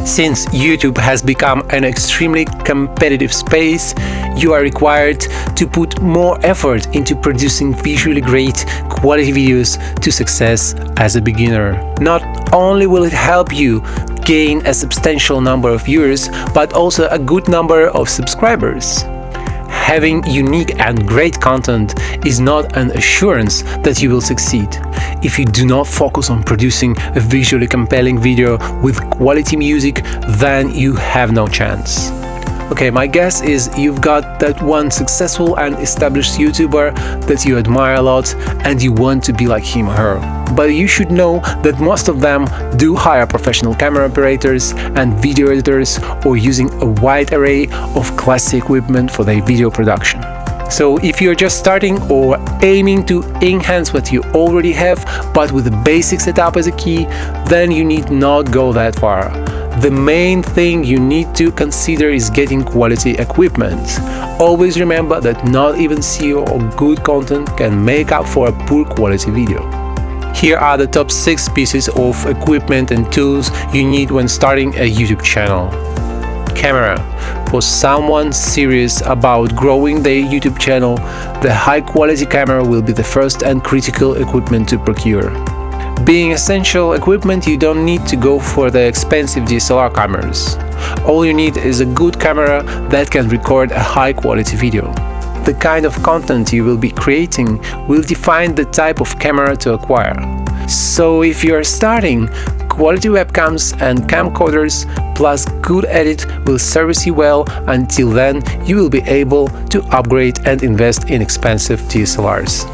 Since YouTube has become an extremely competitive space, you are required to put more effort into producing visually great quality videos to success as a beginner. Not only will it help you gain a substantial number of viewers, but also a good number of subscribers. Having unique and great content is not an assurance that you will succeed. If you do not focus on producing a visually compelling video with quality music, then you have no chance. Okay, my guess is you've got that one successful and established YouTuber that you admire a lot and you want to be like him or her. But you should know that most of them do hire professional camera operators and video editors, or using a wide array of classy equipment for their video production. So if you're just starting or aiming to enhance what you already have, but with the basic setup as a key, then you need not go that far. The main thing you need to consider is getting quality equipment. Always remember that not even SEO or good content can make up for a poor quality video. Here are the top 6 pieces of equipment and tools you need when starting a YouTube channel. Camera. For someone serious about growing their YouTube channel, the high-quality camera will be the first and critical equipment to procure. Being essential equipment, you don't need to go for the expensive DSLR cameras. All you need is a good camera that can record a high-quality video. The kind of content you will be creating will define the type of camera to acquire. So if you are starting, quality webcams and camcorders plus good edit will service you well. Until then, you will be able to upgrade and invest in expensive DSLRs.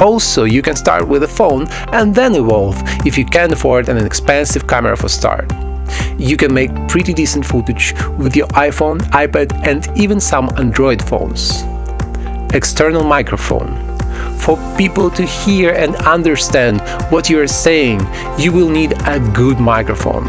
Also, you can start with a phone and then evolve if you can't afford an expensive camera for start. You can make pretty decent footage with your iPhone, iPad and even some Android phones. External microphone. For people to hear and understand what you are saying, you will need a good microphone.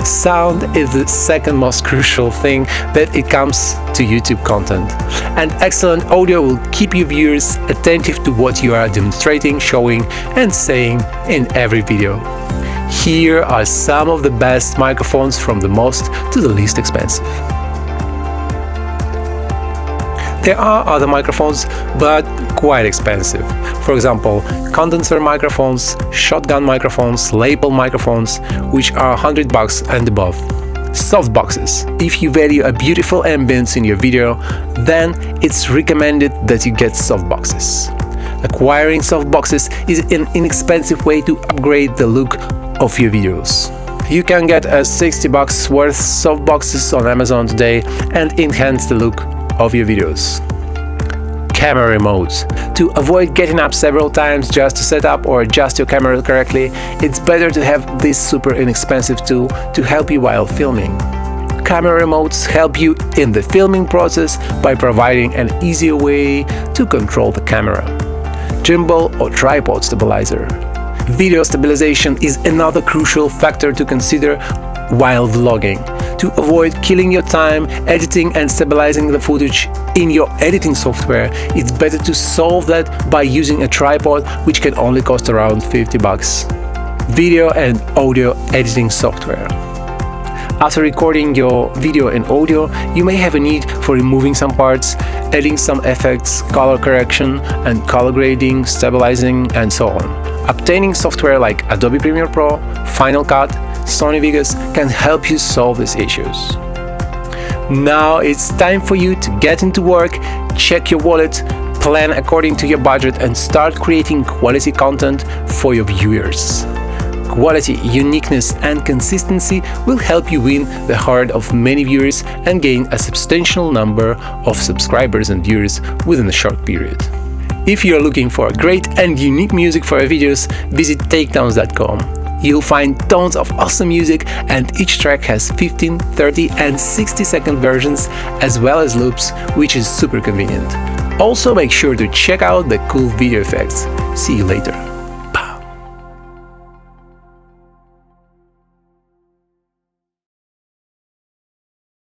Sound is the second most crucial thing that it comes to YouTube content. And excellent audio will keep your viewers attentive to what you are demonstrating, showing and saying in every video. Here are some of the best microphones from the most to the least expensive. There are other microphones, but quite expensive. For example, condenser microphones, shotgun microphones, lapel microphones, which are $100 and above. Softboxes. If you value a beautiful ambience in your video, then it's recommended that you get softboxes. Acquiring softboxes is an inexpensive way to upgrade the look of your videos. You can get a $60 worth softboxes on Amazon today and enhance the look of your videos. Camera remote. To avoid getting up several times just to set up or adjust your camera correctly, it's better to have this super inexpensive tool to help you while filming. Camera remotes help you in the filming process by providing an easier way to control the camera. Gimbal or tripod stabilizer. Video stabilization is another crucial factor to consider while vlogging. To avoid killing your time editing and stabilizing the footage in your editing software, it's better to solve that by using a tripod, which can only cost around $50. Video and audio editing software. After recording your video and audio, you may have a need for removing some parts, adding some effects, color correction and color grading, stabilizing and so on. Obtaining software like Adobe Premiere Pro, Final Cut, Sony Vegas can help you solve these issues. Now it's time for you to get into work, check your wallet, plan according to your budget and start creating quality content for your viewers. Quality, uniqueness and consistency will help you win the heart of many viewers and gain a substantial number of subscribers and viewers within a short period. If you're looking for great and unique music for your videos, visit takedowns.com. You'll find tons of awesome music and each track has 15, 30 and 60-second versions as well as loops, which is super convenient. Also make sure to check out the cool video effects. See you later.